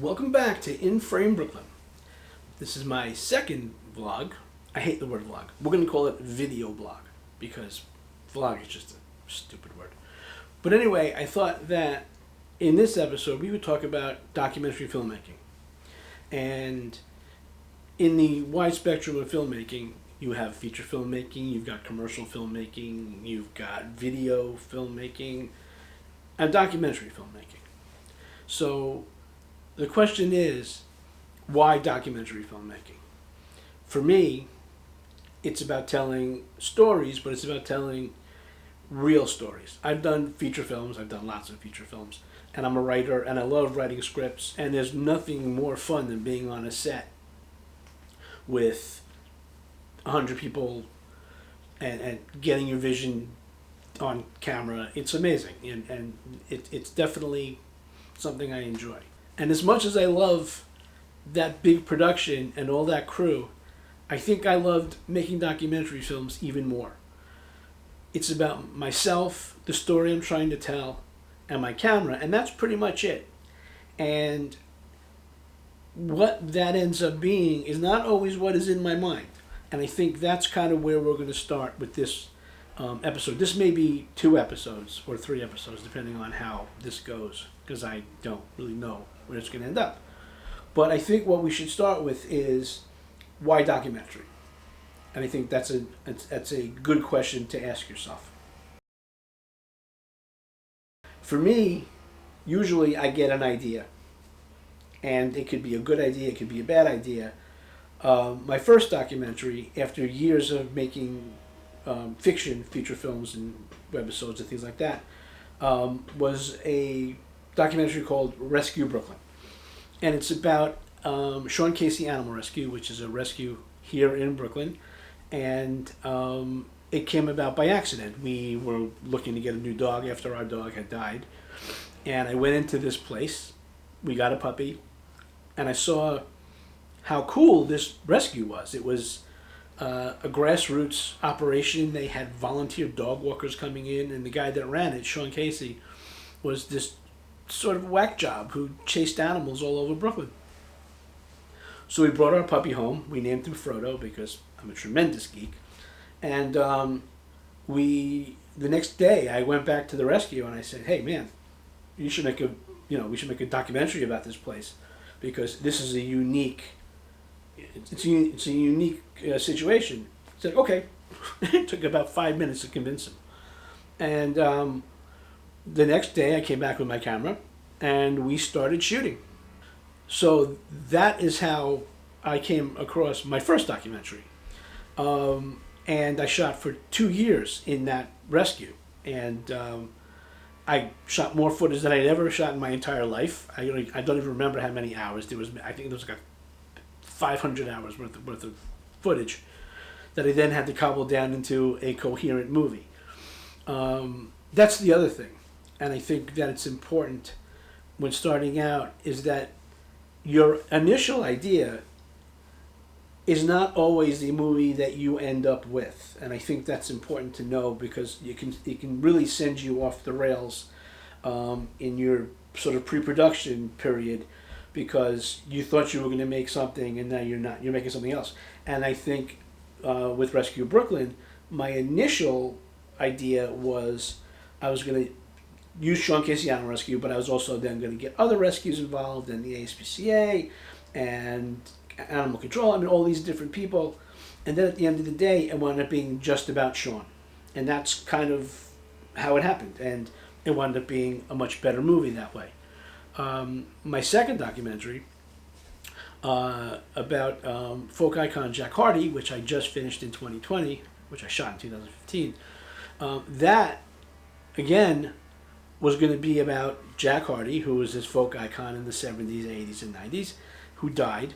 Welcome back to In Frame Brooklyn. This is my second vlog. I hate the word vlog. We're going to call it video blog because vlog is just a stupid word. But anyway, I thought that in this episode we would talk about documentary filmmaking. And in the wide spectrum of filmmaking, you have feature filmmaking, you've got commercial filmmaking, you've got video filmmaking, and documentary filmmaking. So the question is, why documentary filmmaking? For me, it's about telling stories, but it's about telling real stories. I've done feature films, I've done lots of feature films, and I'm a writer, and I love writing scripts, and there's nothing more fun than being on a set with 100 people and getting your vision on camera. It's amazing, and it's definitely something I enjoy. And as much as I love that big production and all that crew, I think I loved making documentary films even more. It's about myself, the story I'm trying to tell, and my camera, and that's pretty much it. And what that ends up being is not always what is in my mind. And I think that's kind of where we're going to start with this episode. This may be 2 episodes or 3 episodes, depending on how this goes, because I don't really know where it's going to end up. But I think what we should start with is, why documentary? And I think that's a good question to ask yourself. For me, usually I get an idea. And it could be a good idea, it could be a bad idea. My first documentary, after years of making fiction, feature films, and webisodes and things like that, was a documentary called Rescue Brooklyn. And it's about Sean Casey Animal Rescue, which is a rescue here in Brooklyn. And it came about by accident. We were looking to get a new dog after our dog had died. And I went into this place. We got a puppy. And I saw how cool this rescue was. It was a grassroots operation. They had volunteer dog walkers coming in. And the guy that ran it, Sean Casey, was this sort of whack job who chased animals all over Brooklyn. So we brought our puppy home. We named him Frodo because I'm a tremendous geek. And the next day I went back to the rescue and I said, "Hey man, we should make a documentary about this place because this is a unique situation." He said, "Okay." It took about 5 minutes to convince him. And the next day I came back with my camera and we started shooting. So that is how I came across my first documentary. And I shot for 2 years in that rescue. And I shot more footage than I'd ever shot in my entire life. I don't even remember how many hours. I think there was like 500 hours worth of footage that I then had to cobble down into a coherent movie. That's the other thing. And I think that it's important when starting out is that your initial idea is not always the movie that you end up with. And I think that's important to know because it can really send you off the rails in your sort of pre-production period because you thought you were going to make something and now you're not. You're making something else. And I think with Rescue Brooklyn, my initial idea was I was going to use Sean Casey Animal Rescue, but I was also then going to get other rescues involved in the ASPCA and Animal Control. I mean, all these different people. And then at the end of the day, it wound up being just about Sean. And that's kind of how it happened. And it wound up being a much better movie that way. My second documentary about folk icon Jack Hardy, which I just finished in 2020, which I shot in 2015, that, again, was going to be about Jack Hardy, who was this folk icon in the 70s, 80s, and 90s, who died.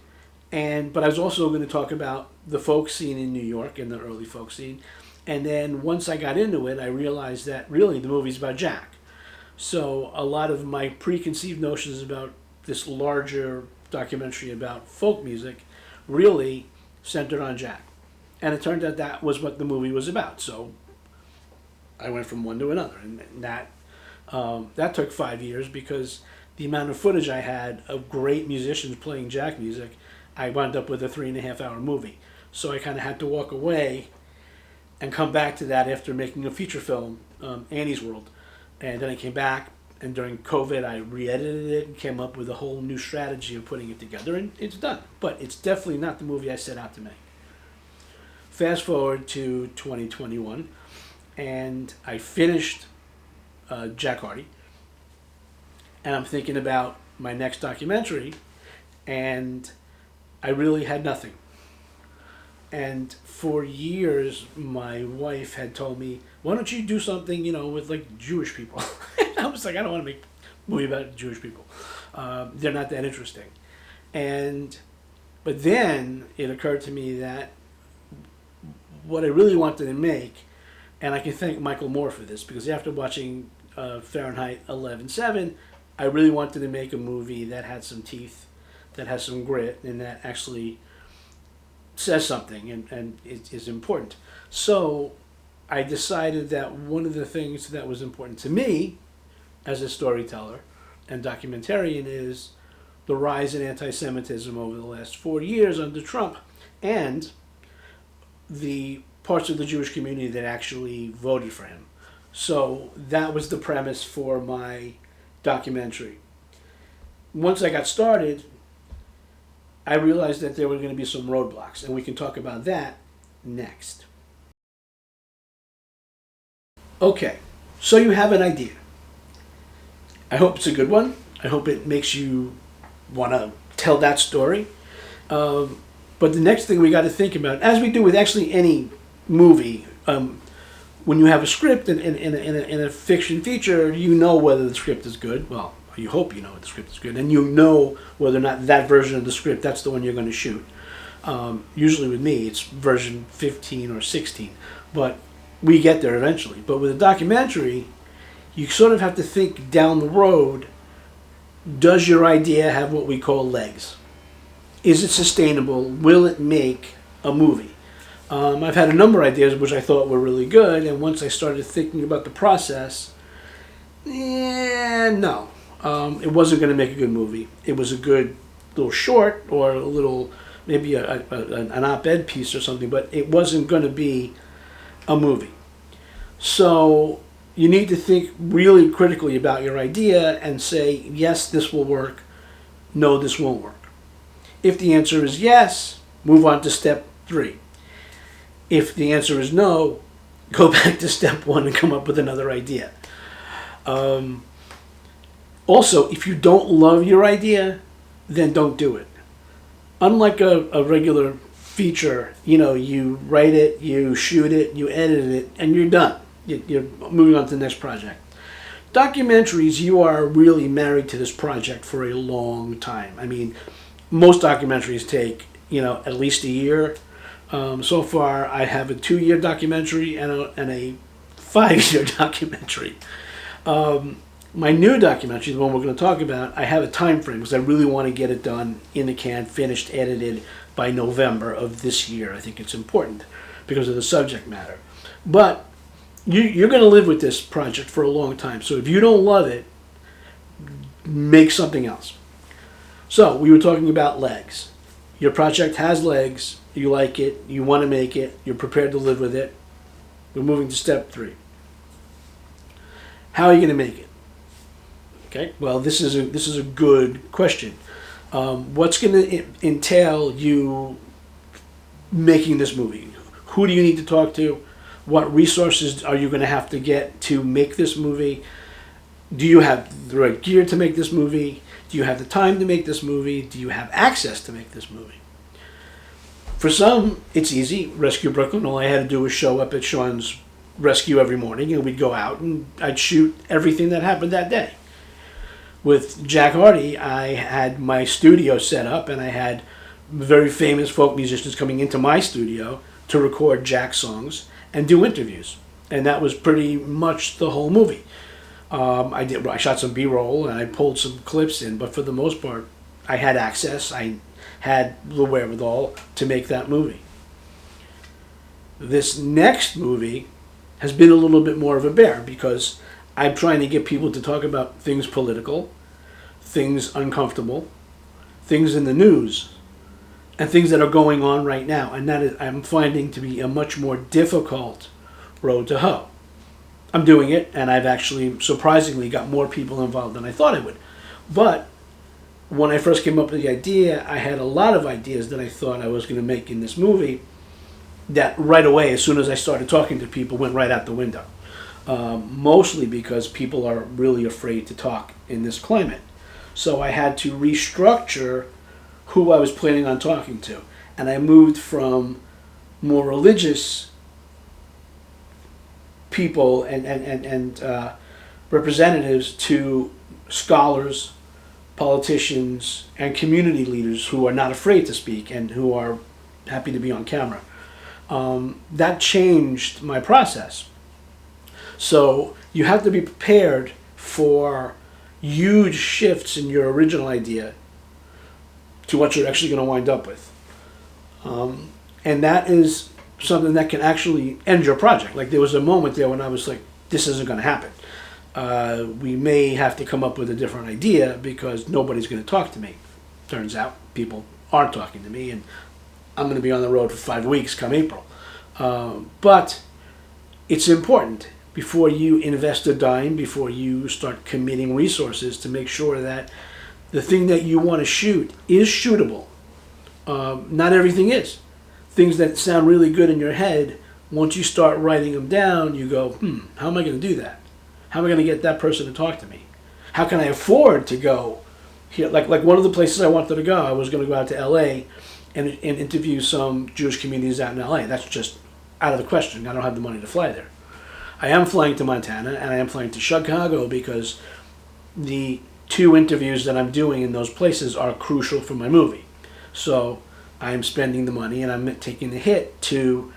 But I was also going to talk about the folk scene in New York and the early folk scene. And then once I got into it, I realized that really the movie's about Jack. So a lot of my preconceived notions about this larger documentary about folk music really centered on Jack. And it turned out that was what the movie was about. So I went from one to another. And that took 5 years because the amount of footage I had of great musicians playing Jack music, I wound up with a 3.5 hour movie. So I kind of had to walk away and come back to that after making a feature film, Annie's World. And then I came back, and during COVID, I re-edited it and came up with a whole new strategy of putting it together, and it's done. But it's definitely not the movie I set out to make. Fast forward to 2021, and I finished Jack Hardy, and I'm thinking about my next documentary, and I really had nothing. And for years, my wife had told me, "Why don't you do something, with like Jewish people?" I was like, "I don't want to make a movie about Jewish people. They're not that interesting." But then it occurred to me that what I really wanted to make, and I can thank Michael Moore for this, because after watching Fahrenheit 11/7, I really wanted to make a movie that had some teeth, that has some grit, and that actually says something and is important. So I decided that one of the things that was important to me as a storyteller and documentarian is the rise in anti-Semitism over the last 4 years under Trump, and the parts of the Jewish community that actually voted for him. So that was the premise for my documentary. Once I got started, I realized that there were going to be some roadblocks, and we can talk about that next. Okay, so you have an idea. I hope it's a good one. I hope it makes you want to tell that story. But the next thing we got to think about, as we do with actually any movie, when you have a script in a fiction feature, you know whether the script is good. Well, you hope you know the script is good, and you know whether or not that version of the script, that's the one you're going to shoot. Usually with me, it's version 15 or 16, but we get there eventually. But with a documentary, you sort of have to think down the road, does your idea have what we call legs? Is it sustainable? Will it make a movie? I've had a number of ideas which I thought were really good, and once I started thinking about the process, no. It wasn't going to make a good movie. It was a good little short, or a little, maybe an op-ed piece or something, but it wasn't going to be a movie. So you need to think really critically about your idea and say, yes, this will work. No, this won't work. If the answer is yes, move on to step 3. If the answer is no, go back to step 1 and come up with another idea. Also, if you don't love your idea, then don't do it. Unlike a regular feature, you write it, you shoot it, you edit it, and you're done. You're moving on to the next project. Documentaries, you are really married to this project for a long time. I mean, most documentaries take, at least a year. So far, I have a 2-year documentary and a 5-year documentary. My new documentary, the one we're going to talk about, I have a time frame because I really want to get it done in the can, finished, edited by November of this year. I think it's important because of the subject matter. But you're going to live with this project for a long time. So if you don't love it, make something else. So we were talking about legs. Your project has legs. You like it. You want to make it. You're prepared to live with it. We're moving to step 3. How are you going to make it? Okay. Well, this is a good question. What's going to entail you making this movie? Who do you need to talk to? What resources are you going to have to get to make this movie? Do you have the right gear to make this movie? Do you have the time to make this movie? Do you have access to make this movie? For some, it's easy. Rescue Brooklyn, all I had to do was show up at Sean's rescue every morning, and we'd go out and I'd shoot everything that happened that day. With Jack Hardy, I had my studio set up, and I had very famous folk musicians coming into my studio to record Jack songs and do interviews. And that was pretty much the whole movie. I shot some B-roll and I pulled some clips in, but for the most part, I had access. I had the wherewithal to make that movie. This next movie has been a little bit more of a bear because I'm trying to get people to talk about things political, things uncomfortable, things in the news, and things that are going on right now. And that is, I'm finding to be a much more difficult road to hoe. I'm doing it, and I've actually surprisingly got more people involved than I thought I would. But when I first came up with the idea, I had a lot of ideas that I thought I was going to make in this movie that right away, as soon as I started talking to people, went right out the window. Mostly because people are really afraid to talk in this climate. So I had to restructure who I was planning on talking to. And I moved from more religious people and representatives to scholars, politicians, and community leaders who are not afraid to speak and who are happy to be on camera. That changed my process. So you have to be prepared for huge shifts in your original idea to what you're actually going to wind up with. And that is something that can actually end your project. Like there was a moment there when I was like, this isn't going to happen. We may have to come up with a different idea because nobody's going to talk to me. Turns out people aren't talking to me, and I'm going to be on the road for 5 weeks come April. But it's important before you invest a dime, before you start committing resources, to make sure that the thing that you want to shoot is shootable. Not everything is. Things that sound really good in your head, once you start writing them down, you go, how am I going to do that? How am I going to get that person to talk to me? How can I afford to go here? Like one of the places I wanted to go, I was going to go out to LA and interview some Jewish communities out in LA. That's just out of the question. I don't have the money to fly there. I am flying to Montana, and I am flying to Chicago because the 2 interviews that I'm doing in those places are crucial for my movie. So I'm spending the money and I'm taking the hit to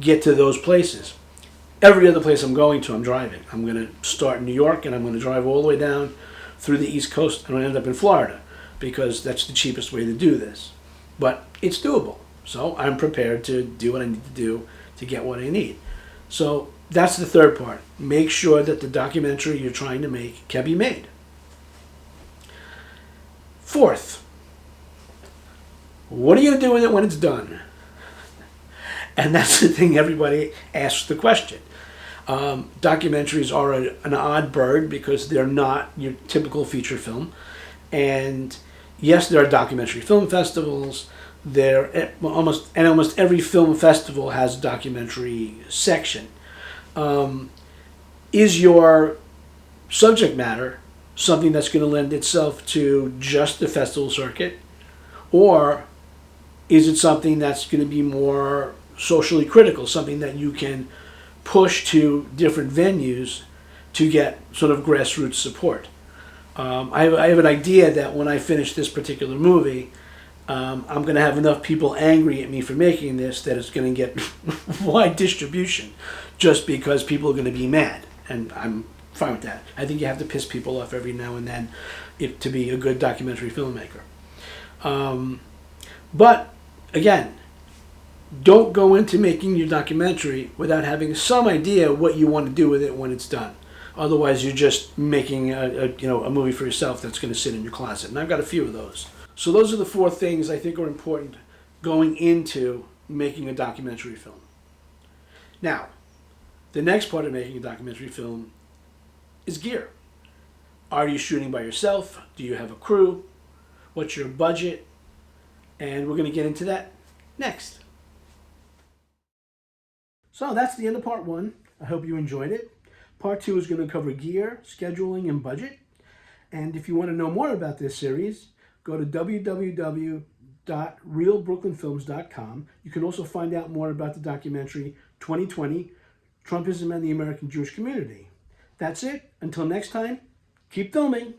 get to those places. Every other place I'm going to, I'm driving. I'm going to start in New York, and I'm going to drive all the way down through the East Coast, and I'm going to end up in Florida because that's the cheapest way to do this. But it's doable. So I'm prepared to do what I need to do to get what I need. So that's the third part. Make sure that the documentary you're trying to make can be made. Fourth, what are you going to do with it when it's done? And that's the thing everybody asks the question. Documentaries are an odd bird because they're not your typical feature film. And yes, there are documentary film festivals. Almost every film festival has a documentary section. Is your subject matter something that's going to lend itself to just the festival circuit? Or is it something that's going to be more socially critical, something that you can push to different venues to get sort of grassroots support? I have an idea that when I finish this particular movie, I'm going to have enough people angry at me for making this that it's going to get wide distribution just because people are going to be mad. And I'm fine with that. I think you have to piss people off every now and then to be a good documentary filmmaker. But again, don't go into making your documentary without having some idea what you want to do with it when it's done. Otherwise, you're just making a movie for yourself that's going to sit in your closet. And I've got a few of those. So those are the 4 things I think are important going into making a documentary film. Now, the next part of making a documentary film is gear. Are you shooting by yourself? Do you have a crew? What's your budget? And we're going to get into that next. So that's the end of part 1. I hope you enjoyed it. Part 2 is going to cover gear, scheduling, and budget. And if you want to know more about this series, go to www.realbrooklynfilms.com. You can also find out more about the documentary 2020, Trumpism and the American Jewish Community. That's it. Until next time, keep filming.